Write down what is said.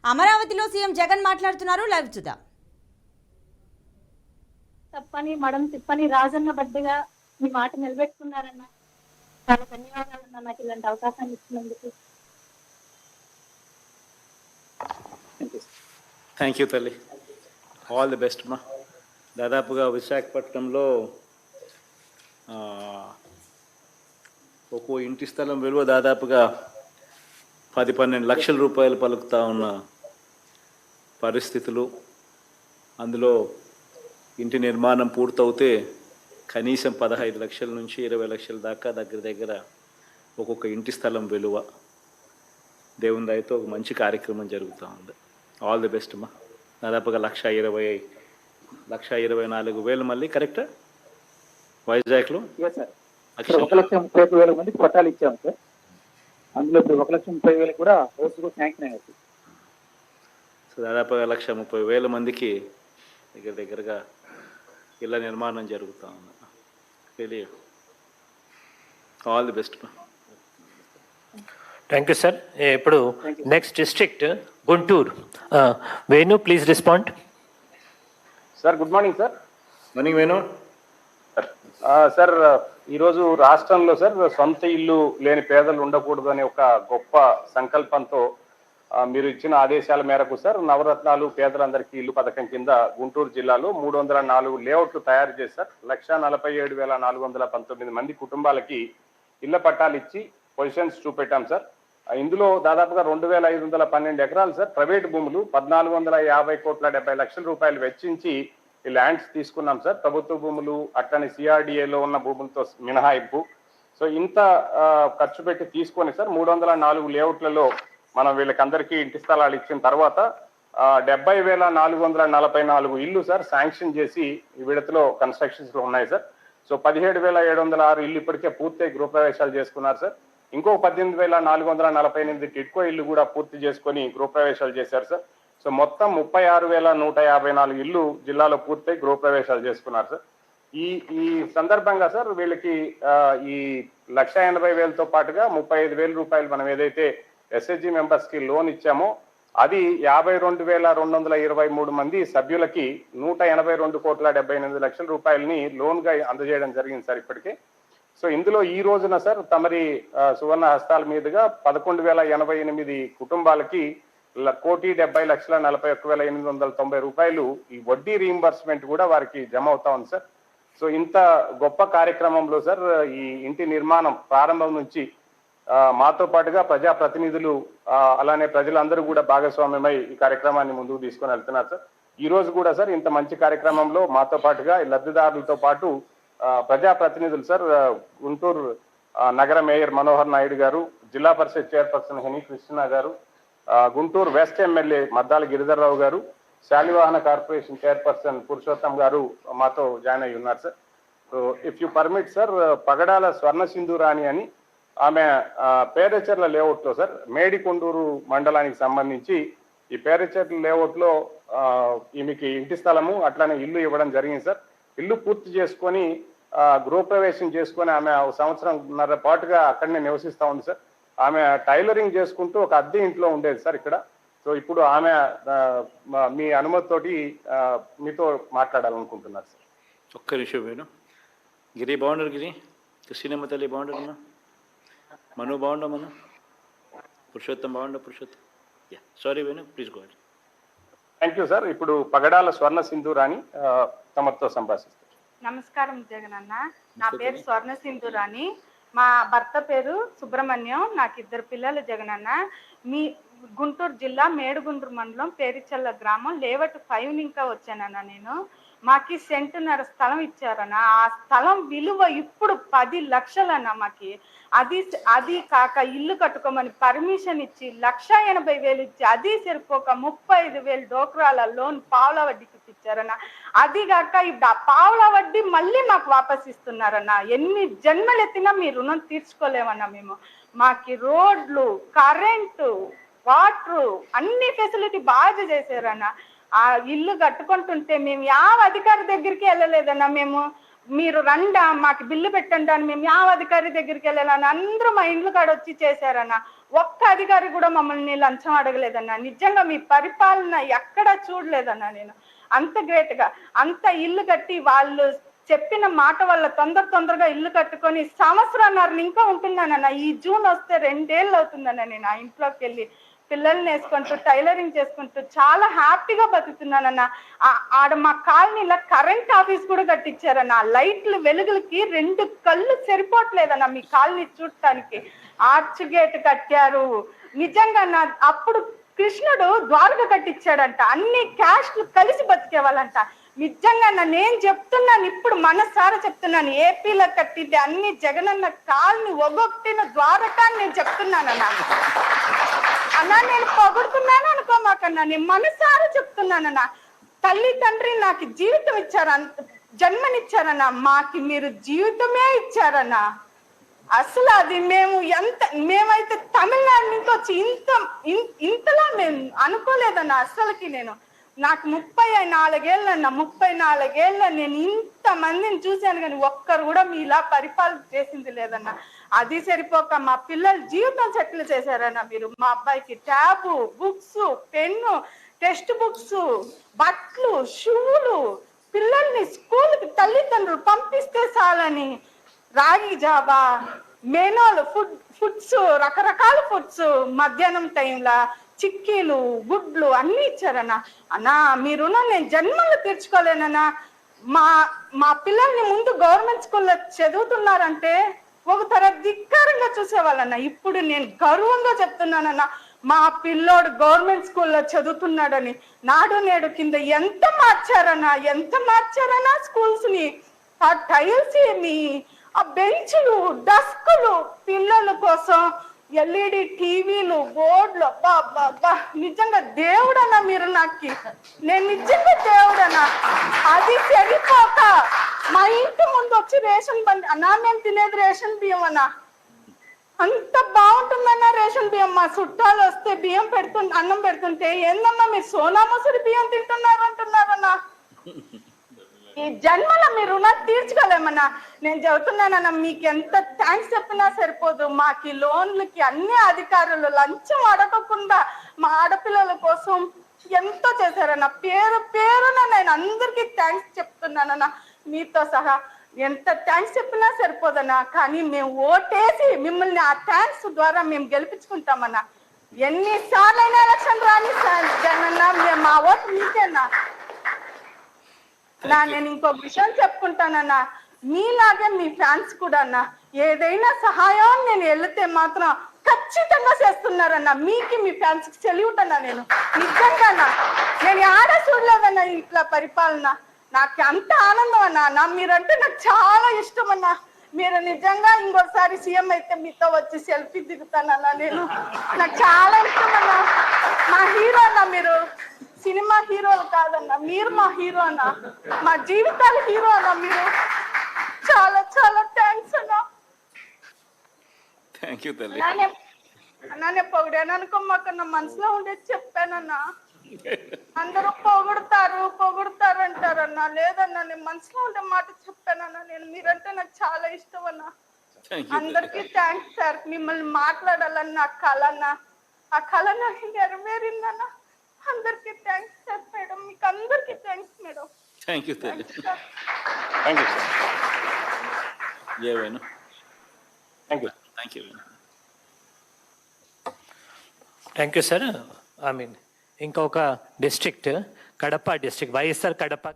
అమరావతిలో సీఎం జగన్ మాట్లాడుతున్నారు. లైవ్ చూద్దాం. తప్పని మడం తిప్పని రాజన్న బడ్డగా మీ మాట నిలబెట్టుకున్నారన్న. చాలా ధన్యవాదాలన్న నాకు ఇలాంటి అవకాశాన్ని ఇచ్చినందుకు. థ్యాంక్ యూ తల్లి. ఆల్ ది బెస్ట్ మా. దాదాపుగా విశాఖపట్నంలో ఒక్కో ఇంటి స్థలం విలువ దాదాపుగా 10-12 లక్షల రూపాయలు పలుకుతూ ఉన్న పరిస్థితులు. అందులో ఇంటి నిర్మాణం పూర్తవుతే కనీసం 15 లక్షల నుంచి 20 లక్షల దాకా దగ్గర ఒక్కొక్క ఇంటి స్థలం విలువ. దేవుని దయతో ఒక మంచి కార్యక్రమం జరుగుతూ ఉంది. ఆల్ ది బెస్ట్ మా. దాదాపుగా 1,24,000 మళ్ళీ కరెక్టా వైజాగ్లో? సార్ 1,31,000 మందికి పట్టాలు ఇచ్చాము సార్. అందులో ఇప్పుడు 1,30,000 కూడా హౌస్ కూడా శాంక్షన్ అయ్యారు. సో దాదాపుగా 1,30,000 మందికి దగ్గరగా ఇళ్ళ నిర్మాణం జరుగుతూ ఉంది. తెలియ all the best. Thank you sir. ఇప్పుడు next district Guntur. Venu please respond. Sir good morning sir. Morning Venu. Sir ఈరోజు రాష్ట్రంలో సార్ సొంత ఇల్లు లేని పేదలు ఉండకూడదు అనే ఒక గొప్ప సంకల్పంతో మీరు ఇచ్చిన ఆదేశాల మేరకు సార్ నవరత్నాలు పేదలందరికీ ఇల్లు పథకం కింద గుంటూరు జిల్లాలో 304 లేఅవుట్లు తయారు చేసి సార్ 1,47,419 మంది కుటుంబాలకి ఇళ్ల పట్టాలు ఇచ్చి పొజిషన్స్ చూపెట్టాం సార్. ఇందులో దాదాపుగా 2,512 ఎకరాలు సార్ ప్రైవేట్ భూములు 1,450,70,00,000 రూపాయలు వెచ్చించి ఈ ల్యాండ్స్ తీసుకున్నాం సార్. ప్రభుత్వ భూములు అట్లనే సిఆర్డిఏలో ఉన్న భూములతో మినహాయింపు. సో ఇంత ఖర్చు పెట్టి తీసుకొని సార్ 304 లేఅవుట్లలో మనం వీళ్ళకందరికీ ఇంటి స్థలాలు ఇచ్చిన తర్వాత 70,444 ఇల్లు సార్ శాంక్షన్ చేసి ఈ విడతలో కన్స్ట్రక్షన్స్ లో ఉన్నాయి సార్. సో 17,706 ఇల్లు ఇప్పటికే పూర్తి గృహప్రవేశాలు చేసుకున్నారు సార్. ఇంకో 18,448 టిడ్కో ఇల్లు కూడా పూర్తి చేసుకొని గృహప్రవేశాలు చేశారు సార్. సో మొత్తం 36,154 ఇల్లు జిల్లాలో పూర్తి గృహప్రవేశాలు చేసుకున్నారు సార్. ఈ సందర్భంగా సార్ వీళ్ళకి ఈ 1,80,000తో పాటుగా 35,000 రూపాయలు మనం ఏదైతే ఎస్హెచ్జి మెంబర్స్ కి లోన్ ఇచ్చామో అది 52,223 మంది సభ్యులకి 182,78,00,000 రూపాయలని లోన్ గా అందజేయడం జరిగింది సార్ ఇప్పటికే. సో ఇందులో ఈ రోజున సార్ తమరి సువర్ణ హస్తాల మీదుగా 11,088 కుటుంబాలకి 1,70,41,890 రూపాయలు ఈ వడ్డీ రీయింబర్స్మెంట్ కూడా వారికి జమ అవుతా ఉంది సార్. సో ఇంత గొప్ప కార్యక్రమంలో సార్ ఈ ఇంటి నిర్మాణం ప్రారంభం నుంచి మాతో పాటుగా ప్రజాప్రతినిధులు అలానే ప్రజలందరూ కూడా భాగస్వామ్యమై ఈ కార్యక్రమాన్ని ముందుకు తీసుకొని వెళ్తున్నారు సార్. ఈ రోజు కూడా సార్ ఇంత మంచి కార్యక్రమంలో మాతో పాటుగా లబ్ధిదారులతో పాటు ప్రజాప్రతినిధులు సార్ గుంటూరు నగర మేయర్ మనోహర్ నాయుడు గారు, జిల్లా పరిషత్ చైర్పర్సన్ హెనీ కృష్ణ గారు, గుంటూరు వెస్ట్ ఎమ్మెల్యే మద్దాల గిరిధర్రావు గారు, శాలివాహన కార్పొరేషన్ చైర్పర్సన్ పురుషోత్తం గారు మాతో జాయిన్ అయి ఉన్నారు sir. So if you permit sir, Pagadala Swarna Sindhurani అని ఆమె పేరచెర్ల లేఅవుట్లో సార్ మేడికొండూరు మండలానికి సంబంధించి ఈ పేరచెర్ల లేఅవుట్లో ఈమెకి ఇంటి స్థలము అట్లానే ఇల్లు ఇవ్వడం జరిగింది సార్. ఇల్లు పూర్తి చేసుకొని గృహప్రవేశం చేసుకొని ఆమె 1.5 సంవత్సరంన్నర పాటుగా అక్కడనే నివసిస్తూ ఉంది సార్. ఆమె టైలరింగ్ చేసుకుంటూ ఒక అద్దె ఇంట్లో ఉండేది సార్ ఇక్కడ. సో ఇప్పుడు ఆమె మీ అనుమతితోటి మీతో మాట్లాడాలనుకుంటున్నారు సార్. ఒక్క నిమిషం వేణు. గిరి బాగుండరు, గిరి కృష్ణమ్మ తల్లి బాగుండరమ్మా, మను బాగుండ, మను పురుషోత్తం బాగుండ, Purushottam. Yeah sorry Venu, please go. Thank you sir. ఇప్పుడు పగడాల స్వర్ణ సింధూరాణి తమతో సంభాషిస్తారు. నమస్కారం జగన్ అన్న. నా పేరు స్వర్ణ సింధూరాణి. మా భర్త పేరు సుబ్రహ్మణ్యం. నాకు 2 పిల్లలు జగన్ అన్న. మీ గుంటూరు జిల్లా మేడుగుండ్రు మండలం పేరిచల్ల గ్రామం లేవట్ 5 ఇంకా వచ్చానన్న. నేను మాకి 1.5 సెంటు స్థలం ఇచ్చారన్న. ఆ స్థలం విలువ ఇప్పుడు 10 లక్షలన్న మాకి. అది కాక ఇల్లు కట్టుకోమని పర్మిషన్ ఇచ్చి 1,80,000 ఇచ్చి అది సరిపోక 35,000 డోక్రాల లోన్ పావుల వడ్డీకి ఇచ్చారన్న. అది కాక ఇప్పుడు ఆ పావుల వడ్డీ మళ్ళీ మాకు వాపస్ ఇస్తున్నారన్న. ఎన్ని జన్మలు ఎత్తినా మీ రుణం తీర్చుకోలేమన్నా మేము. మాకి రోడ్లు, కరెంటు, వాటర్ అన్ని ఫెసిలిటీ బాగా చేశారన్న. ఆ ఇల్లు కట్టుకుంటుంటే మేము ಯಾವ అధికారి దగ్గరికి వెళ్ళలేదన్నా. మేము మీరు రండా మాకు బిల్లు పెట్టండి అని మేము ಯಾವ అధికారి దగ్గరికి వెళ్ళాలని అందరూ మా ఇండ్లు కాడ వచ్చి చేశారన్న. ఒక్క అధికారి కూడా మమ్మల్ని లంచం అడగలేదన్న. నిజంగా మీ పరిపాలన ఎక్కడా చూడలేదన్న. నేను అంత గ్రేట్గా అంత ఇల్లు కట్టి వాళ్ళు చెప్పిన మాట వల్ల తొందరగా ఇల్లు కట్టుకొని సంవత్సరాన్నర ఇంకా ఉంటున్నానన్న. ఈ జూన్ వస్తే 2 ఏళ్ళు అవుతుందన్న. నేను ఆ ఇంట్లోకి వెళ్ళి పిల్లల్ని వేసుకుంటూ టైలరింగ్ చేసుకుంటూ చాలా హ్యాపీగా బతుకుతున్నానన్న. ఆడ మా కాలనీలో కరెంట్ ఆఫీస్ కూడా కట్టించారన్న. లైట్లు వెలుగులకి 2 కళ్ళు సరిపోవట్లేదన్న మీ కాలనీ చూడటానికి. ఆర్చ్ గేట్ కట్టారు. నిజంగా అప్పుడు కృష్ణుడు ద్వారక కట్టించాడంట. అన్ని క్యాస్ట్లు కలిసి బతికేవాళ్ళంట. నిజంగా నేను చెప్తున్నాను, ఇప్పుడు మనసారా చెప్తున్నాను, ఏపీలో కట్టింది అన్ని జగనన్న కాలనీ ఒగొట్టిన ద్వారకా నేను చెప్తున్నానన్నా. అన్నా నేను పొగుడుతున్నాను అనుకోమాకన్నా, నేను మనసారా చెప్తున్నానన్నా. తల్లి తండ్రి నాకు జీవితం ఇచ్చారు, జన్మనిచ్చారన్నా. మాకి మీరు జీవితమే ఇచ్చారన్నా. అసలు అది మేమైతే తమిళనాడు నుంచి వచ్చి ఇంతలా మేము అనుకోలేదన్నా అసలుకి. నాకు 34 ఏళ్ళన్నా, 34 ఏళ్ళ నేను ఇంతమందిని చూశాను కానీ ఒక్కరు కూడా మీలా పరిపాలన చేసింది లేదన్నా. అది సరిపోక మా పిల్లల జీవితం సెటిల్ చేశారన్నా మీరు. మా అబ్బాయికి tab, books, pen, text books, బట్టలు, షూలు, పిల్లల్ని స్కూల్కి తల్లిదండ్రులు పంపిస్తే చాలని రాగి జావా, మెనోలు, ఫుడ్స్, రకరకాల ఫుడ్స్, మధ్యాహ్నం టైంలో చిక్కీలు, గుడ్లు అన్ని ఇచ్చారన్నా. అన్నా మీరు నేను జన్మలు తీర్చుకోలేనన్నా. మా పిల్లల్ని ముందు గవర్నమెంట్ స్కూల్లో చదువుతున్నారంటే ఒక తర ధిక్కారంగా చూసేవాళ్ళన్నా. ఇప్పుడు నేను గర్వంగా చెప్తున్నానన్నా, మా పిల్లోడు గవర్నమెంట్ స్కూల్లో చదువుతున్నాడని. నాడు నేడు కింద ఎంత మార్చారన్నా స్కూల్స్ ని. ఆ టైల్స్ ఏమి, ఆ బెంచ్లు, డస్కులు, పిల్లల కోసం ఎల్ఈడి టీవీలు, బోర్డులు, అబ్బా నిజంగా దేవుడన్నా మీరు నాకు. నేను నిజంగా దేవుడన్నా. అది సరిపోక మా ఇంటి ముందు వచ్చి రేషన్ బండి అన్నా, మేము తినేది రేషన్ బియ్యం అన్నా. అంత బాగుంటుందన్నా రేషన్ బియ్యం. మా చుట్టాలు వస్తే బియ్యం అన్నం పెడుతుంటే ఏందమ్మా మీరు సోనా మసూరి బియ్యం తింటున్నారు అంటున్నారన్నా. ఈ జన్మలో మీరు రుణాలు తీర్చుకోలేమన్నా. నేను చెబుతున్నానన్నా, మీకు ఎంత థ్యాంక్స్ చెప్పినా సరిపోదు. మాకు లోన్లకి అన్ని అధికారులు లంచం అడగకుండా మా ఆడపిల్లల కోసం ఎంతో చేశారన్న. పేరున నేను అందరికీ థ్యాంక్స్ చెప్తున్నానన్నా, మీతో సహా. ఎంత థ్యాంక్స్ చెప్పినా సరిపోదన్నా. కానీ మేము ఓటేసి మిమ్మల్ని ఆ థ్యాంక్స్ ద్వారా మేము గెలిపించుకుంటామన్నా. ఎన్నిసార్లు అయినా ఎలక్షన్ రాని జగనన్నా, మేము మా ఓటు మీకేనా. నేను ఇంకొక విషయం చెప్పుకుంటానన్నా, మీలాగే మీ ఫ్యాన్స్ కూడా అన్నా ఏదైనా సహాయం నేను వెళితే మాత్రం ఖచ్చితంగా చేస్తున్నారన్నా. మీకు మీ ఫ్యాన్స్ కి సెల్యూట్ అన్నా. నేను నిజంగా నేను ఆడ చూడలేదన్నా ఇట్లా పరిపాలన. నాకు అంత ఆనందం అన్నా. మీరంటే నాకు చాలా ఇష్టం అన్నా. మీరు నిజంగా ఇంకోసారి సీఎం అయితే మీతో వచ్చి సెల్ఫీ దిగుతానన్నా. నాకు చాలా ఇష్టం అన్నా. మా హీరో అన్నా మీరు. సినిమా హీరోలు కాదన్నా, మీరు మా హీరో అన్నా. మా జీవితాల హీరో అన్నా మీరు. చాలా చాలా థ్యాంక్స్ అన్నా. థ్యాంక్ యూ తల్లి. అన్నా పొగిడాను అనుకోమాకన్నా, మనసులో ఉండేది చెప్పానన్నా. అందరూ పొగుడుతారు అంటారన్నా. లేదన్నా, నేను మనసులో ఉండే మాట చెప్పానన్నా. మీరంటే నాకు చాలా ఇష్టం అన్నా. అందరికీ థ్యాంక్స్ సార్. మిమ్మల్ని మాట్లాడాలని నా కళ అన్నా. ఆ కళ నాకు నెరవేరిందన్నా. అందరికీ థ్యాంక్స్ సార్. మేడం మీకు అందరికీ థ్యాంక్స్ మేడం. థ్యాంక్ యూ తల్లి. Thank you sir. ఏవేను థ్యాంక్ యూ సార్. ఇంకొక డిస్ట్రిక్ట్ కడప డిస్ట్రిక్ట్ వైఎస్ఆర్ కడప